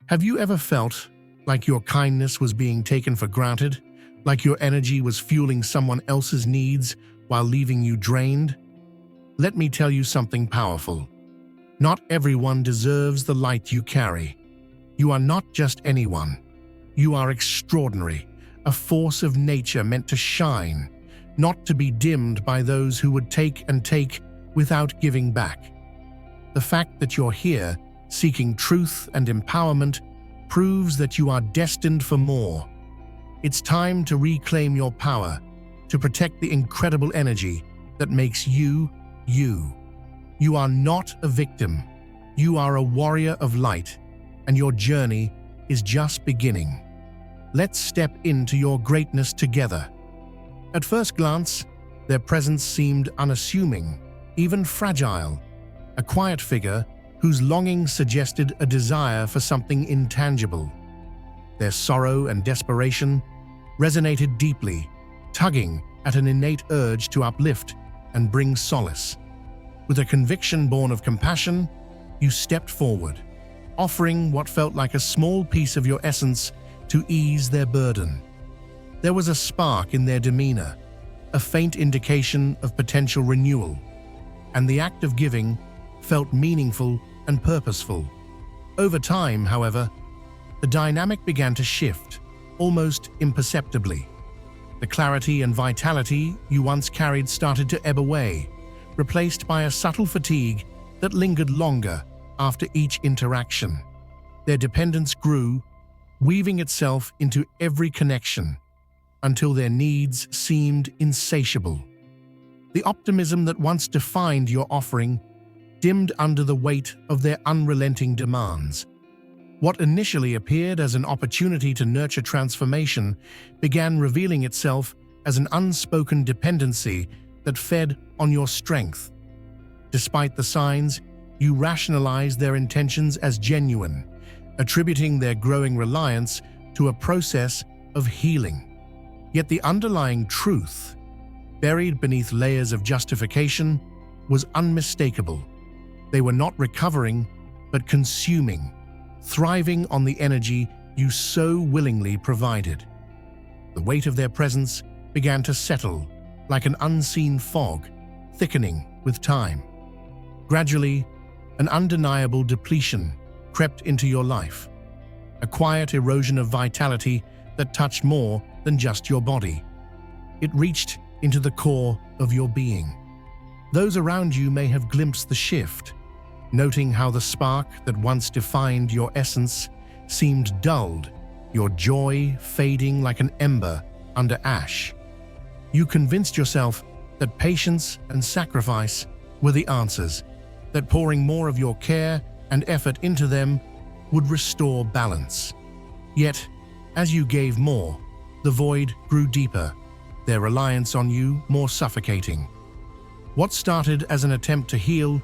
Have you ever felt like your kindness was being taken for granted, like your energy was fueling someone else's needs while leaving you drained? Let me tell you something powerful. Not everyone deserves the light you carry. You are not just anyone. You are extraordinary, a force of nature meant to shine, not to be dimmed by those who would take and take without giving back. The fact that you're here, seeking truth and empowerment, proves that you are destined for more. It's time to reclaim your power, to protect the incredible energy that makes you, you. You are not a victim. You are a warrior of light, and your journey is just beginning. Let's step into your greatness together. At first glance, their presence seemed unassuming, even fragile, a quiet figure whose longing suggested a desire for something intangible. Their sorrow and desperation resonated deeply, tugging at an innate urge to uplift and bring solace. With a conviction born of compassion, you stepped forward, offering what felt like a small piece of your essence to ease their burden. There was a spark in their demeanor, a faint indication of potential renewal, and the act of giving felt meaningful and purposeful. Over time, however, the dynamic began to shift, almost imperceptibly. The clarity and vitality you once carried started to ebb away, replaced by a subtle fatigue that lingered longer after each interaction. Their dependence grew, weaving itself into every connection, until their needs seemed insatiable. The optimism that once defined your offering dimmed under the weight of their unrelenting demands. What initially appeared as an opportunity to nurture transformation began revealing itself as an unspoken dependency that fed on your strength. Despite the signs, you rationalized their intentions as genuine, attributing their growing reliance to a process of healing. Yet the underlying truth, buried beneath layers of justification, was unmistakable. They were not recovering, but consuming, thriving on the energy you so willingly provided. The weight of their presence began to settle like an unseen fog, thickening with time. Gradually, an undeniable depletion crept into your life, a quiet erosion of vitality that touched more than just your body. It reached into the core of your being. Those around you may have glimpsed the shift, noting how the spark that once defined your essence seemed dulled, your joy fading like an ember under ash. You convinced yourself that patience and sacrifice were the answers, that pouring more of your care and effort into them would restore balance. Yet, as you gave more, the void grew deeper, their reliance on you more suffocating. What started as an attempt to heal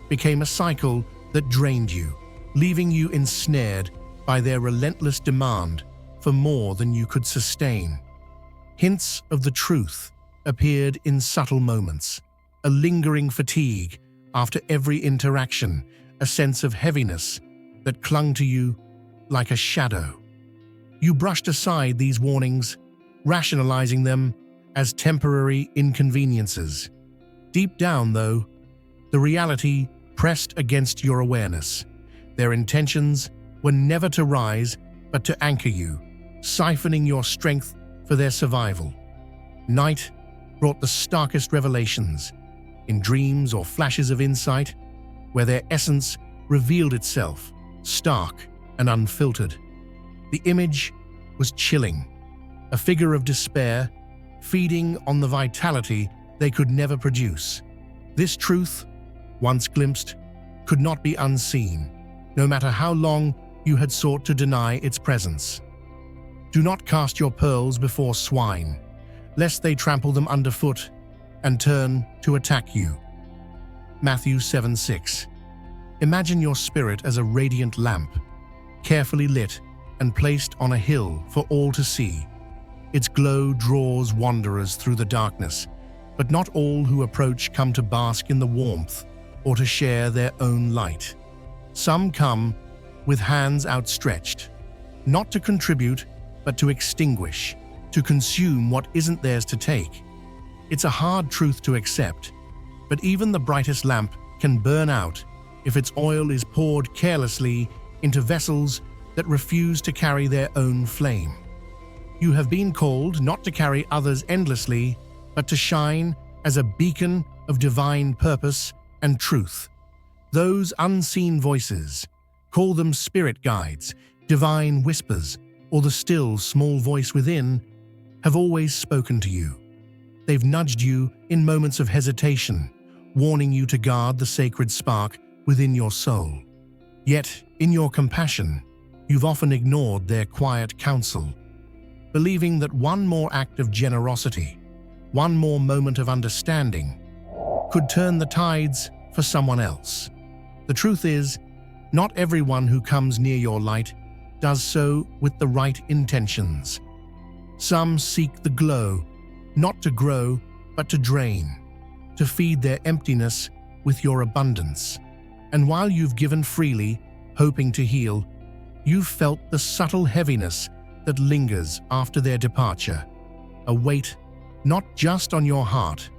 became a cycle that drained you, leaving you ensnared by their relentless demand for more than you could sustain. Hints of the truth appeared in subtle moments, a lingering fatigue after every interaction, a sense of heaviness that clung to you like a shadow. You brushed aside these warnings, rationalizing them as temporary inconveniences. Deep down, though, the reality pressed against your awareness. Their intentions were never to rise, but to anchor you, siphoning your strength for their survival. Night brought the starkest revelations, in dreams or flashes of insight, where their essence revealed itself, stark and unfiltered. The image was chilling, a figure of despair, feeding on the vitality they could never produce. This truth, once glimpsed, could not be unseen, no matter how long you had sought to deny its presence. Do not cast your pearls before swine, lest they trample them underfoot and turn to attack you. Matthew 7:6. Imagine your spirit as a radiant lamp, carefully lit and placed on a hill for all to see. Its glow draws wanderers through the darkness, but not all who approach come to bask in the warmth or to share their own light. Some come with hands outstretched, not to contribute, but to extinguish, to consume what isn't theirs to take. It's a hard truth to accept, but even the brightest lamp can burn out if its oil is poured carelessly into vessels that refuse to carry their own flame. You have been called not to carry others endlessly, but to shine as a beacon of divine purpose and truth. Those unseen voices, call them spirit guides, divine whispers, or the still small voice within, have always spoken to you. They've nudged you in moments of hesitation, warning you to guard the sacred spark within your soul. Yet, in your compassion, you've often ignored their quiet counsel, believing that one more act of generosity, one more moment of understanding, could turn the tides for someone else. The truth is, not everyone who comes near your light does so with the right intentions. Some seek the glow, not to grow, but to drain, to feed their emptiness with your abundance. And while you've given freely, hoping to heal, you've felt the subtle heaviness that lingers after their departure, a weight not just on your heart,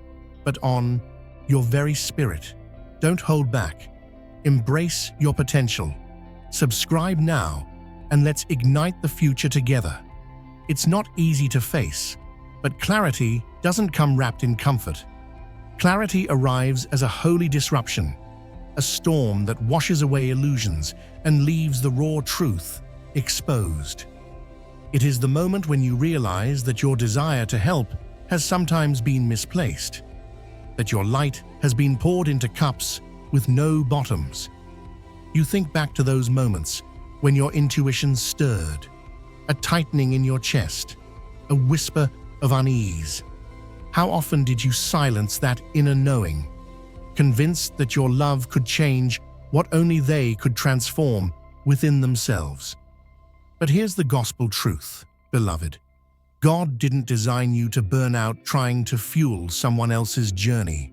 but on your very spirit. Don't hold back. Embrace your potential. Subscribe now, and let's ignite the future together. It's not easy to face, but clarity doesn't come wrapped in comfort. Clarity arrives as a holy disruption, a storm that washes away illusions and leaves the raw truth exposed. It is the moment when you realize that your desire to help has sometimes been misplaced, that your light has been poured into cups with no bottoms. You think back to those moments when your intuition stirred, a tightening in your chest, a whisper of unease. How often did you silence that inner knowing, convinced that your love could change what only they could transform within themselves? But here's the gospel truth, beloved. God didn't design you to burn out trying to fuel someone else's journey.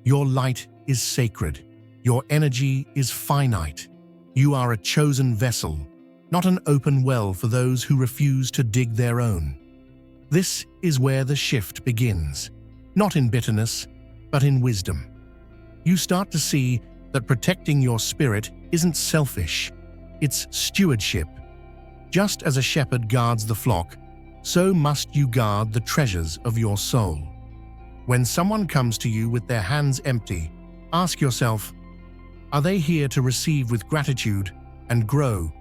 Your light is sacred. Your energy is finite. You are a chosen vessel, not an open well for those who refuse to dig their own. This is where the shift begins, not in bitterness, but in wisdom. You start to see that protecting your spirit isn't selfish, it's stewardship. Just as a shepherd guards the flock, so must you guard the treasures of your soul. When someone comes to you with their hands empty, ask yourself, are they here to receive with gratitude and grow,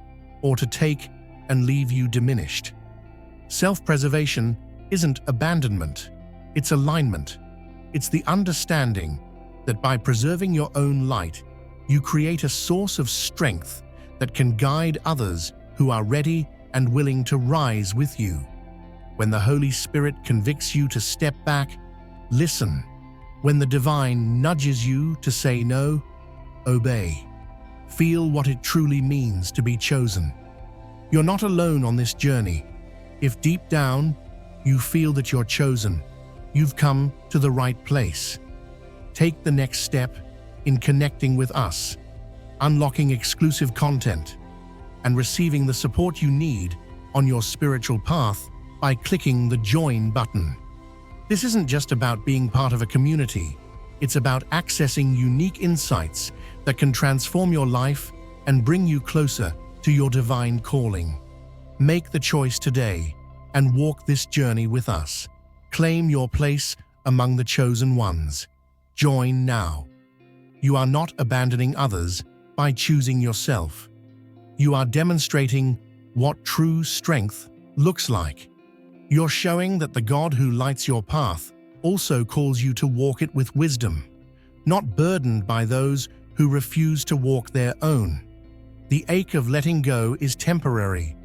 or to take and leave you diminished? Self-preservation isn't abandonment, it's alignment. It's the understanding that by preserving your own light, you create a source of strength that can guide others who are ready and willing to rise with you. When the Holy Spirit convicts you to step back, listen. When the divine nudges you to say no, obey. Feel what it truly means to be chosen. You're not alone on this journey. If deep down you feel that you're chosen, you've come to the right place. Take the next step in connecting with us, unlocking exclusive content, and receiving the support you need on your spiritual path by clicking the Join button. This isn't just about being part of a community. It's about accessing unique insights that can transform your life and bring you closer to your divine calling. Make the choice today and walk this journey with us. Claim your place among the chosen ones. Join now. You are not abandoning others by choosing yourself. You are demonstrating what true strength looks like. You're showing that the God who lights your path also calls you to walk it with wisdom, not burdened by those who refuse to walk their own. The ache of letting go is temporary,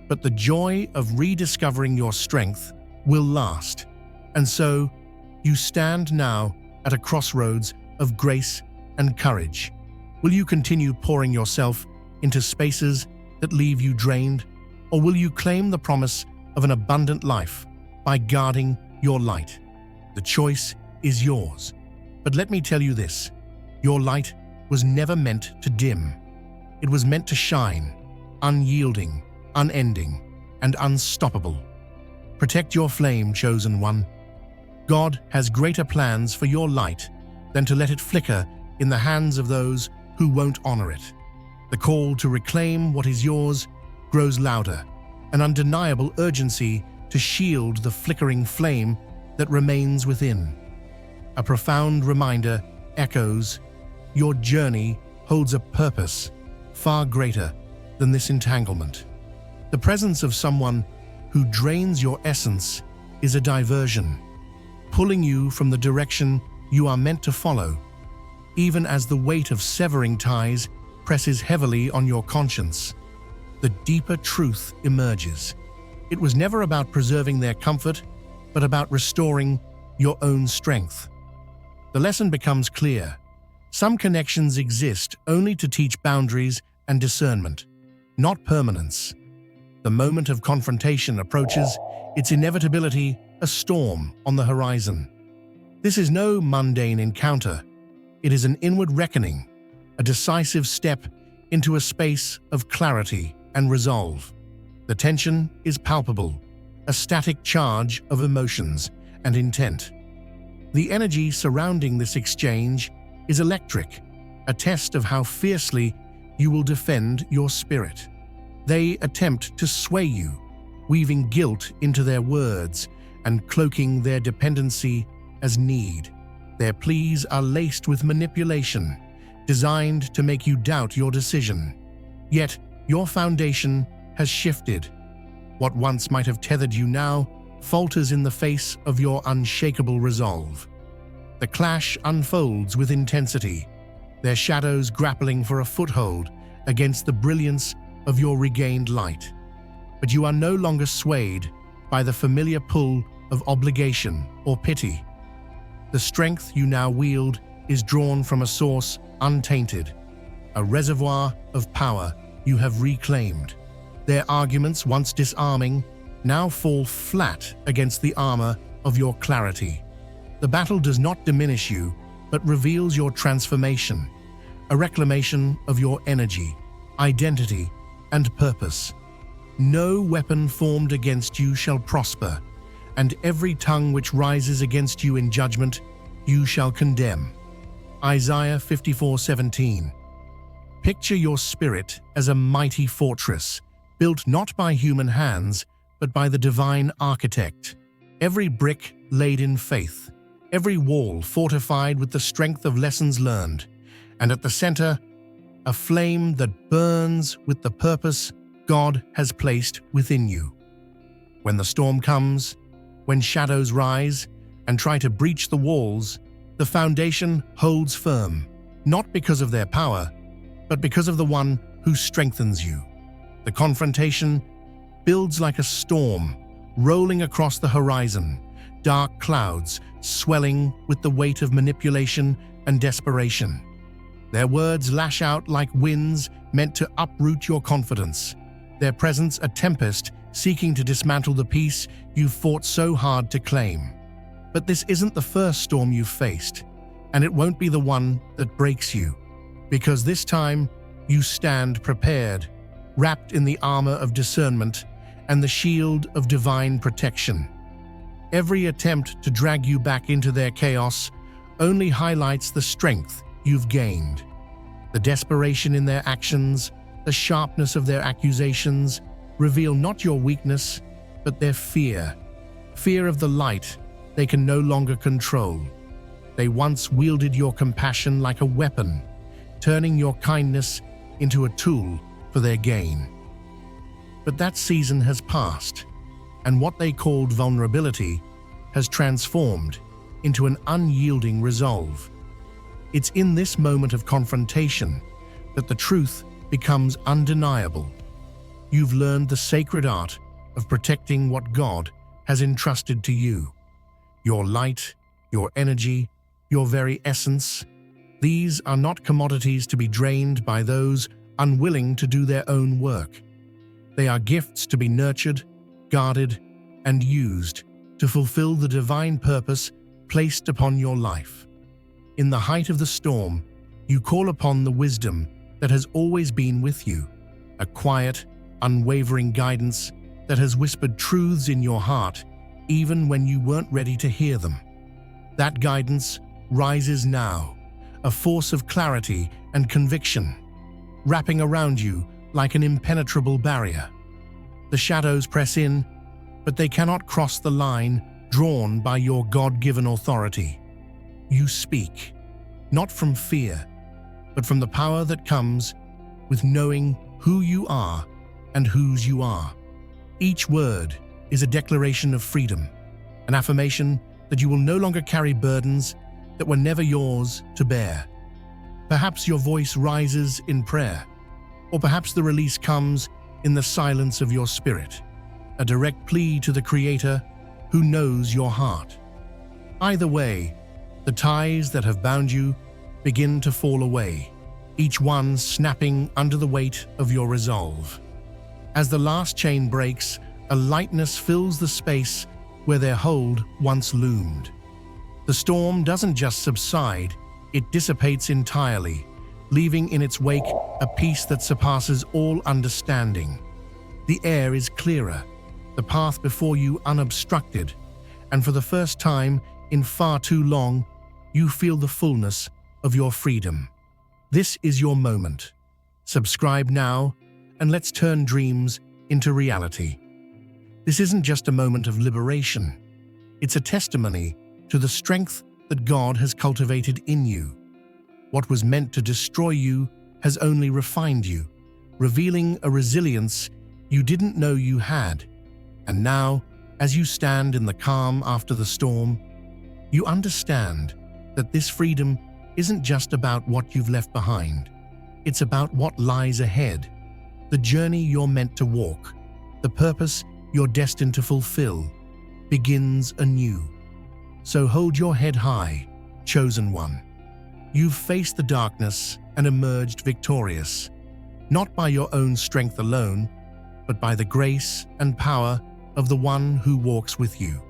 but the joy of rediscovering your strength will last. And so, you stand now at a crossroads of grace and courage. Will you continue pouring yourself into spaces that leave you drained, or will you claim the promise of an abundant life by guarding your light? The choice is yours. But let me tell you this, your light was never meant to dim. It was meant to shine, unyielding, unending, and unstoppable. Protect your flame, chosen one. God has greater plans for your light than to let it flicker in the hands of those who won't honor it. The call to reclaim what is yours grows louder, an undeniable urgency to shield the flickering flame that remains within. A profound reminder echoes, your journey holds a purpose far greater than this entanglement. The presence of someone who drains your essence is a diversion, pulling you from the direction you are meant to follow, even as the weight of severing ties presses heavily on your conscience. The deeper truth emerges. It was never about preserving their comfort, but about restoring your own strength. The lesson becomes clear. Some connections exist only to teach boundaries and discernment, not permanence. The moment of confrontation approaches, its inevitability a storm on the horizon. This is no mundane encounter. It is an inward reckoning, a decisive step into a space of clarity and resolve. The tension is palpable, a static charge of emotions and intent. The energy surrounding this exchange is electric, a test of how fiercely you will defend your spirit. They attempt to sway you, weaving guilt into their words and cloaking their dependency as need. Their pleas are laced with manipulation, designed to make you doubt your decision. Yet, your foundation has shifted. What once might have tethered you now falters in the face of your unshakable resolve. The clash unfolds with intensity, their shadows grappling for a foothold against the brilliance of your regained light. But you are no longer swayed by the familiar pull of obligation or pity. The strength you now wield is drawn from a source untainted, a reservoir of power you have reclaimed. Their arguments, once disarming, now fall flat against the armor of your clarity. The battle does not diminish you, but reveals your transformation, a reclamation of your energy, identity, and purpose. No weapon formed against you shall prosper, and every tongue which rises against you in judgment, you shall condemn. Isaiah 54:17. Picture your spirit as a mighty fortress, built not by human hands, but by the divine architect. Every brick laid in faith, every wall fortified with the strength of lessons learned, and at the center, a flame that burns with the purpose God has placed within you. When the storm comes, when shadows rise and try to breach the walls, the foundation holds firm, not because of their power, but because of the one who strengthens you. The confrontation builds like a storm, rolling across the horizon, dark clouds swelling with the weight of manipulation and desperation. Their words lash out like winds meant to uproot your confidence, their presence a tempest seeking to dismantle the peace you fought so hard to claim. But this isn't the first storm you've faced, and it won't be the one that breaks you, because this time you stand prepared, wrapped in the armor of discernment and the shield of divine protection. Every attempt to drag you back into their chaos only highlights the strength you've gained. The desperation in their actions, the sharpness of their accusations, reveal not your weakness, but their fear. Fear of the light they can no longer control. They once wielded your compassion like a weapon, turning your kindness into a tool for their gain. But that season has passed, and what they called vulnerability has transformed into an unyielding resolve. It's in this moment of confrontation that the truth becomes undeniable. You've learned the sacred art of protecting what God has entrusted to you. Your light, your energy, your very essence. These are not commodities to be drained by those unwilling to do their own work. They are gifts to be nurtured, guarded, and used to fulfill the divine purpose placed upon your life. In the height of the storm, you call upon the wisdom that has always been with you, a quiet, unwavering guidance that has whispered truths in your heart even when you weren't ready to hear them. That guidance rises now, a force of clarity and conviction, wrapping around you like an impenetrable barrier. The shadows press in, but they cannot cross the line drawn by your God-given authority. You speak, not from fear, but from the power that comes with knowing who you are and whose you are. Each word is a declaration of freedom, an affirmation that you will no longer carry burdens that were never yours to bear. Perhaps your voice rises in prayer, or perhaps the release comes in the silence of your spirit, a direct plea to the Creator who knows your heart. Either way, the ties that have bound you begin to fall away, each one snapping under the weight of your resolve. As the last chain breaks, a lightness fills the space where their hold once loomed. The storm doesn't just subside, it dissipates entirely, leaving in its wake a peace that surpasses all understanding. The air is clearer, the path before you unobstructed, and for the first time in far too long, you feel the fullness of your freedom. This is your moment. Subscribe now, and let's turn dreams into reality. This isn't just a moment of liberation. It's a testimony to the strength that God has cultivated in you. What was meant to destroy you has only refined you, revealing a resilience you didn't know you had. And now, as you stand in the calm after the storm, you understand that this freedom isn't just about what you've left behind. It's about what lies ahead, the journey you're meant to walk, the purpose you're destined to fulfill, begins anew. So hold your head high, chosen one. You've faced the darkness and emerged victorious, not by your own strength alone, but by the grace and power of the one who walks with you.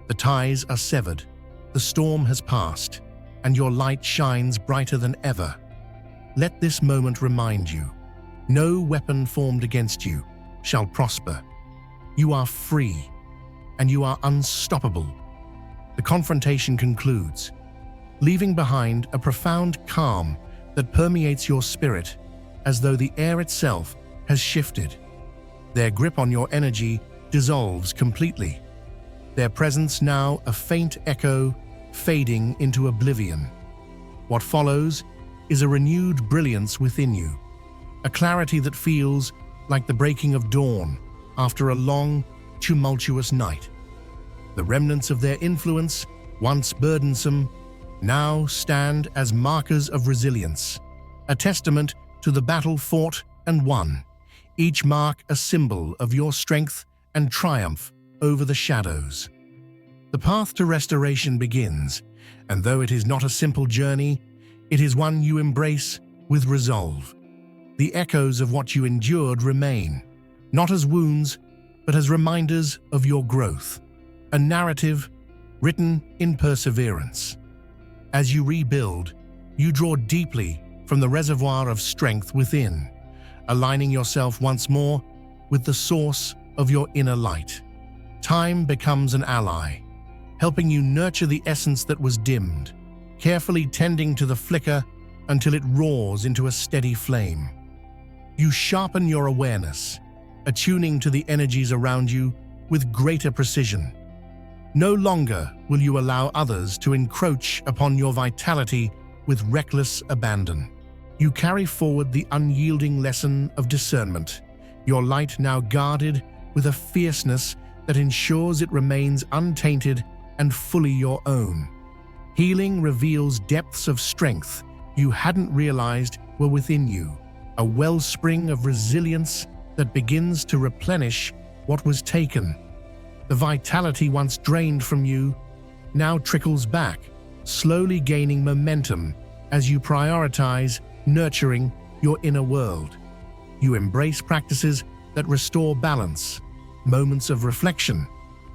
The ties are severed, the storm has passed, and your light shines brighter than ever. Let this moment remind you, no weapon formed against you shall prosper. You are free, and you are unstoppable. The confrontation concludes, leaving behind a profound calm that permeates your spirit as though the air itself has shifted. Their grip on your energy dissolves completely, their presence now a faint echo fading into oblivion. What follows is a renewed brilliance within you, a clarity that feels like the breaking of dawn after a long, tumultuous night. The remnants of their influence, once burdensome, now stand as markers of resilience, a testament to the battle fought and won, each mark a symbol of your strength and triumph over the shadows. The path to restoration begins, and though it is not a simple journey, it is one you embrace with resolve. The echoes of what you endured remain, not as wounds, but as reminders of your growth, a narrative written in perseverance. As you rebuild, you draw deeply from the reservoir of strength within, aligning yourself once more with the source of your inner light. Time becomes an ally, helping you nurture the essence that was dimmed, carefully tending to the flicker until it roars into a steady flame. You sharpen your awareness, attuning to the energies around you with greater precision. No longer will you allow others to encroach upon your vitality with reckless abandon. You carry forward the unyielding lesson of discernment, your light now guarded with a fierceness that ensures it remains untainted and fully your own. Healing reveals depths of strength you hadn't realized were within you, a wellspring of resilience that begins to replenish what was taken. The vitality once drained from you now trickles back, slowly gaining momentum as you prioritize nurturing your inner world. You embrace practices that restore balance, moments of reflection,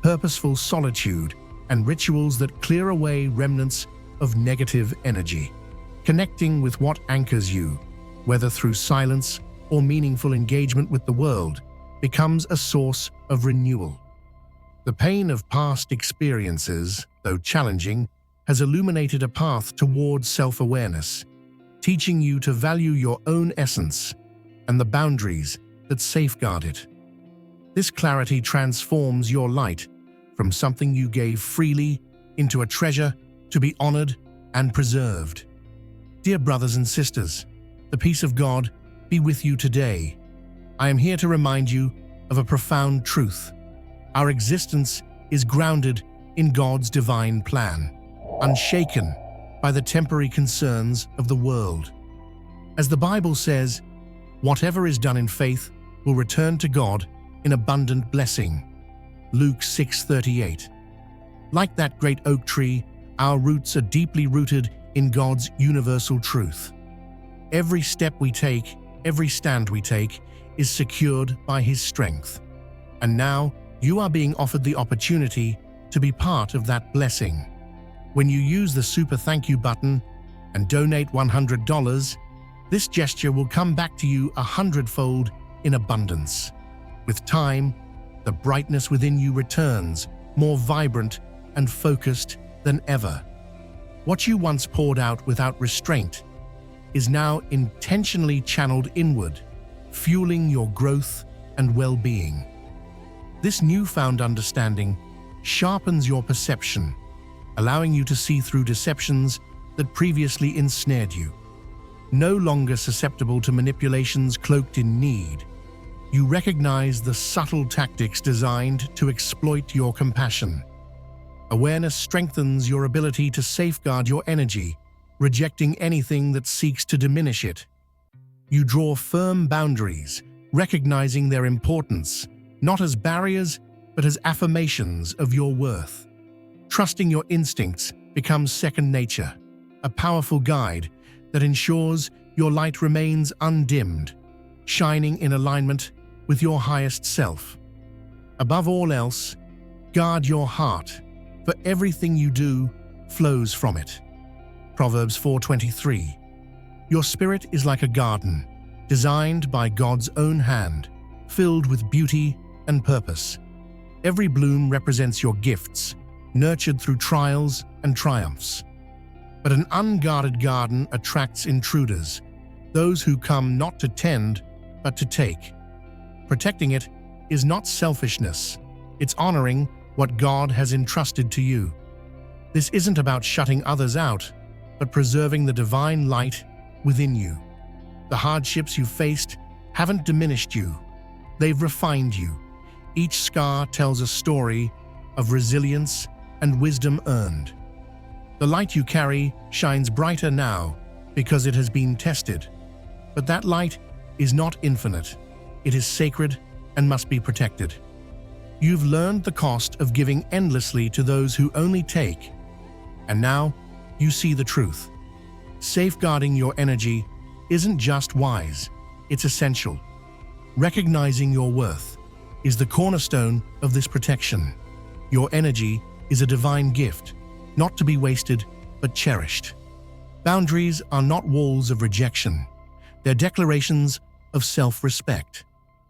purposeful solitude, and rituals that clear away remnants of negative energy, connecting with what anchors you, whether through silence or meaningful engagement with the world becomes a source of renewal. The pain of past experiences, though challenging, has illuminated a path towards self-awareness, teaching you to value your own essence and the boundaries that safeguard it. This clarity transforms your light from something you gave freely into a treasure to be honored and preserved. Dear brothers and sisters, the peace of God be with you today. I am here to remind you of a profound truth. Our existence is grounded in God's divine plan, unshaken by the temporary concerns of the world. As the Bible says, whatever is done in faith will return to God in abundant blessing. Luke 6:38. Like that great oak tree, our roots are deeply rooted in God's universal truth. Every step we take, every stand we take, is secured by His strength. And now, you are being offered the opportunity to be part of that blessing. When you use the Super Thank You button and donate $100, this gesture will come back to you 100-fold in abundance. With time, the brightness within you returns, more vibrant and focused than ever. What you once poured out without restraint is now intentionally channeled inward, fueling your growth and well-being. This newfound understanding sharpens your perception, allowing you to see through deceptions that previously ensnared you. No longer susceptible to manipulations cloaked in need, you recognize the subtle tactics designed to exploit your compassion. Awareness strengthens your ability to safeguard your energy, rejecting anything that seeks to diminish it. You draw firm boundaries, recognizing their importance, not as barriers, but as affirmations of your worth. Trusting your instincts becomes second nature, a powerful guide that ensures your light remains undimmed, shining in alignment with your highest self. Above all else, guard your heart, for everything you do flows from it. Proverbs 4:23. Your spirit is like a garden, designed by God's own hand, filled with beauty and purpose. Every bloom represents your gifts, nurtured through trials and triumphs. But an unguarded garden attracts intruders, those who come not to tend, but to take. Protecting it is not selfishness, it's honoring what God has entrusted to you. This isn't about shutting others out, but preserving the divine light within you. The hardships you faced haven't diminished you, they've refined you. Each scar tells a story of resilience and wisdom earned. The light you carry shines brighter now because it has been tested. But that light is not infinite. It is sacred and must be protected. You've learned the cost of giving endlessly to those who only take. And now, you see the truth. Safeguarding your energy isn't just wise, it's essential. Recognizing your worth is the cornerstone of this protection. Your energy is a divine gift, not to be wasted, but cherished. Boundaries are not walls of rejection. They're declarations of self-respect.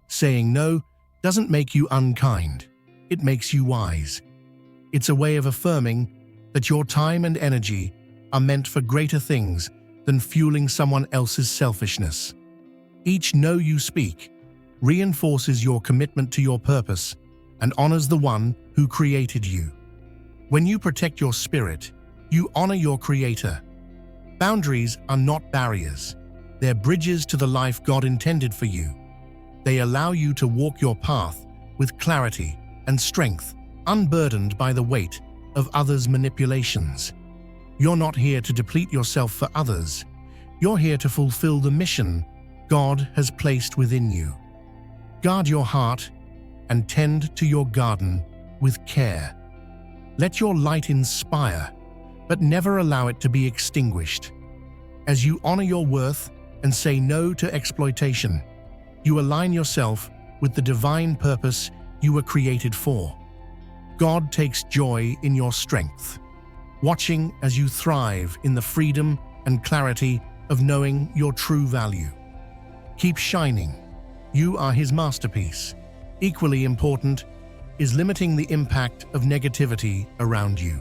Saying no doesn't make you unkind. It makes you wise. It's a way of affirming that your time and energy are meant for greater things than fueling someone else's selfishness. Each no you speak reinforces your commitment to your purpose and honors the one who created you. When you protect your spirit, you honor your Creator. Boundaries are not barriers. They're bridges to the life God intended for you. They allow you to walk your path with clarity and strength, unburdened by the weight of others' manipulations. You're not here to deplete yourself for others. You're here to fulfill the mission God has placed within you. Guard your heart and tend to your garden with care. Let your light inspire, but never allow it to be extinguished. As you honor your worth and say no to exploitation, you align yourself with the divine purpose you were created for. God takes joy in your strength, watching as you thrive in the freedom and clarity of knowing your true value. Keep shining. You are his masterpiece. Equally important is limiting the impact of negativity around you.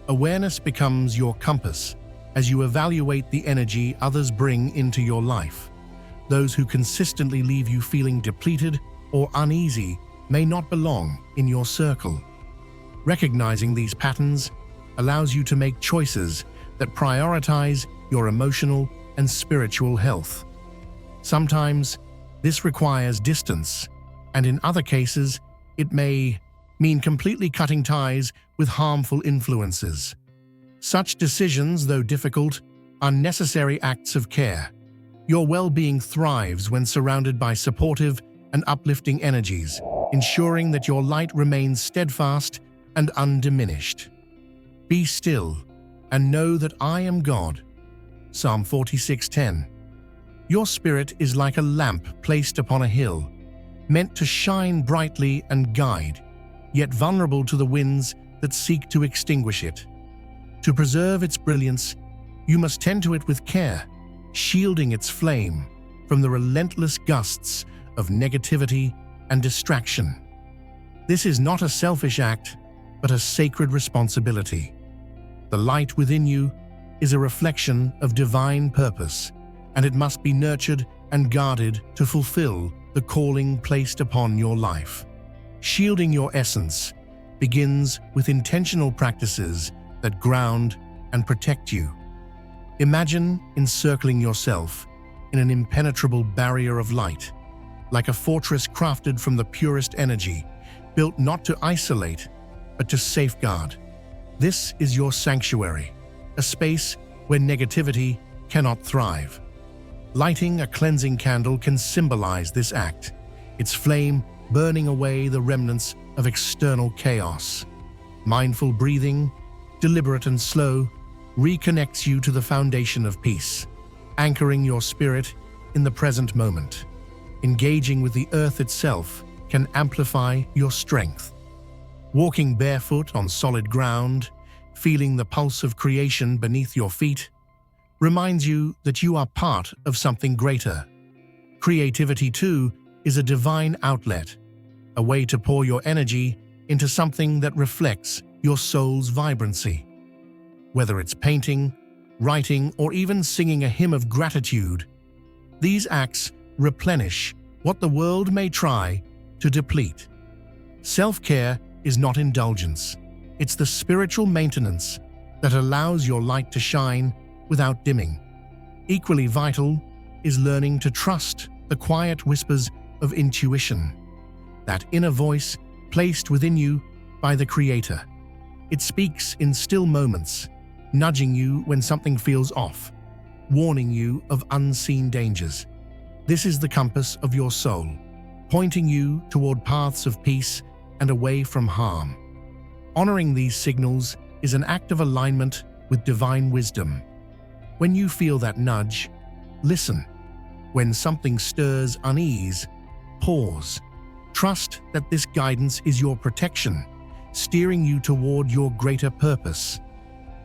Awareness becomes your compass as you evaluate the energy others bring into your life. Those who consistently leave you feeling depleted or uneasy may not belong in your circle. Recognizing these patterns allows you to make choices that prioritize your emotional and spiritual health. Sometimes this requires distance, and in other cases, it may mean completely cutting ties with harmful influences. Such decisions, though difficult, are necessary acts of care. Your well-being thrives when surrounded by supportive and uplifting energies, ensuring that your light remains steadfast and undiminished. Be still and know that I am God. Psalm 46:10. Your spirit is like a lamp placed upon a hill, meant to shine brightly and guide, yet vulnerable to the winds that seek to extinguish it. To preserve its brilliance, you must tend to it with care, shielding its flame from the relentless gusts of negativity and distraction. This is not a selfish act, but a sacred responsibility. The light within you is a reflection of divine purpose, and it must be nurtured and guarded to fulfill the calling placed upon your life. Shielding your essence begins with intentional practices that ground and protect you. Imagine encircling yourself in an impenetrable barrier of light, like a fortress crafted from the purest energy, built not to isolate, but to safeguard. This is your sanctuary, a space where negativity cannot thrive. Lighting a cleansing candle can symbolize this act, its flame burning away the remnants of external chaos. Mindful breathing, deliberate and slow, reconnects you to the foundation of peace, anchoring your spirit in the present moment. Engaging with the earth itself can amplify your strength. Walking barefoot on solid ground, feeling the pulse of creation beneath your feet, reminds you that you are part of something greater. Creativity, too, is a divine outlet, a way to pour your energy into something that reflects your soul's vibrancy. Whether it's painting, writing, or even singing a hymn of gratitude, these acts replenish what the world may try to deplete. Self-care is not indulgence. It's the spiritual maintenance that allows your light to shine without dimming. Equally vital is learning to trust the quiet whispers of intuition, that inner voice placed within you by the Creator. It speaks in still moments, nudging you when something feels off, warning you of unseen dangers. This is the compass of your soul, pointing you toward paths of peace and away from harm. Honoring these signals is an act of alignment with divine wisdom. When you feel that nudge, listen. When something stirs unease, pause. Trust that this guidance is your protection, steering you toward your greater purpose.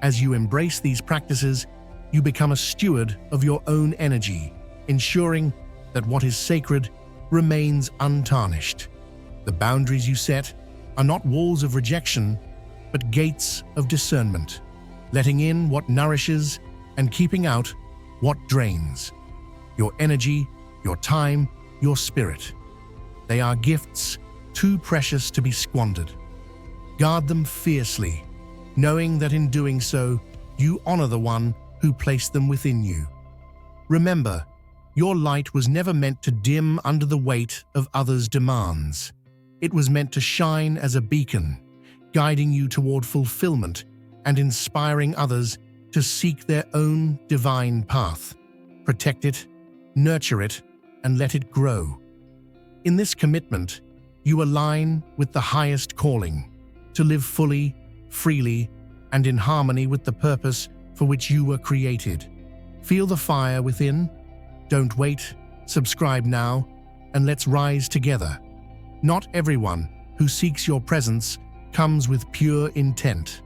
As you embrace these practices, you become a steward of your own energy, ensuring that what is sacred remains untarnished. The boundaries you set are not walls of rejection, but gates of discernment, letting in what nourishes and keeping out what drains. Your energy, your time, your spirit. They are gifts too precious to be squandered. Guard them fiercely, knowing that in doing so, you honor the one who placed them within you. Remember, your light was never meant to dim under the weight of others' demands. It was meant to shine as a beacon, guiding you toward fulfillment and inspiring others to seek their own divine path. Protect it, nurture it, and let it grow. In this commitment, you align with the highest calling, to live fully, freely, and in harmony with the purpose for which you were created. Feel the fire within? Don't wait, subscribe now, and let's rise together. Not everyone who seeks your presence comes with pure intent.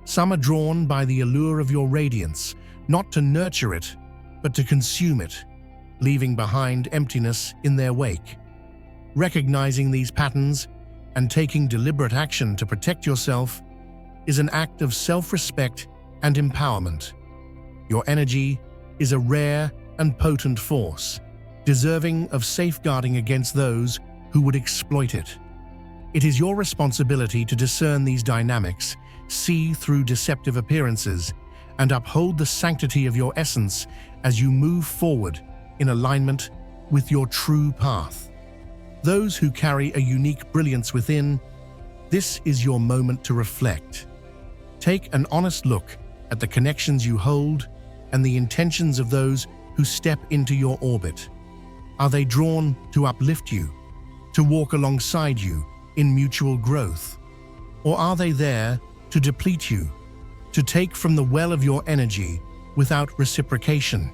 Some are drawn by the allure of your radiance, not to nurture it, but to consume it. leaving behind emptiness in their wake. Recognizing these patterns and taking deliberate action to protect yourself is an act of self-respect and empowerment. Your energy is a rare and potent force, deserving of safeguarding against those who would exploit it. It is your responsibility to discern these dynamics, see through deceptive appearances, and uphold the sanctity of your essence as you move forward in alignment with your true path. Those who carry a unique brilliance within, this is your moment to reflect. Take an honest look at the connections you hold and the intentions of those who step into your orbit. Are they drawn to uplift you, to walk alongside you in mutual growth? Or are they there to deplete you, to take from the well of your energy without reciprocation?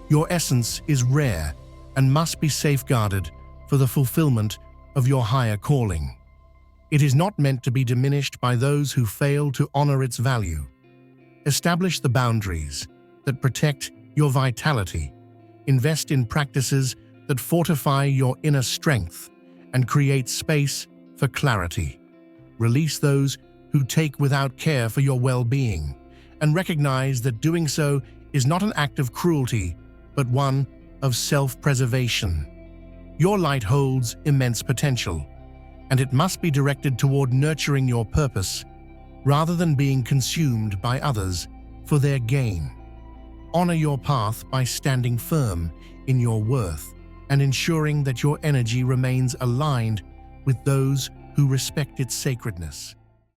Your essence is rare and must be safeguarded for the fulfillment of your higher calling. It is not meant to be diminished by those who fail to honor its value. Establish the boundaries that protect your vitality. Invest in practices that fortify your inner strength and create space for clarity. Release those who take without care for your well-being, and recognize that doing so is not an act of cruelty, but one of self-preservation. Your light holds immense potential, and it must be directed toward nurturing your purpose rather than being consumed by others for their gain. Honor your path by standing firm in your worth and ensuring that your energy remains aligned with those who respect its sacredness.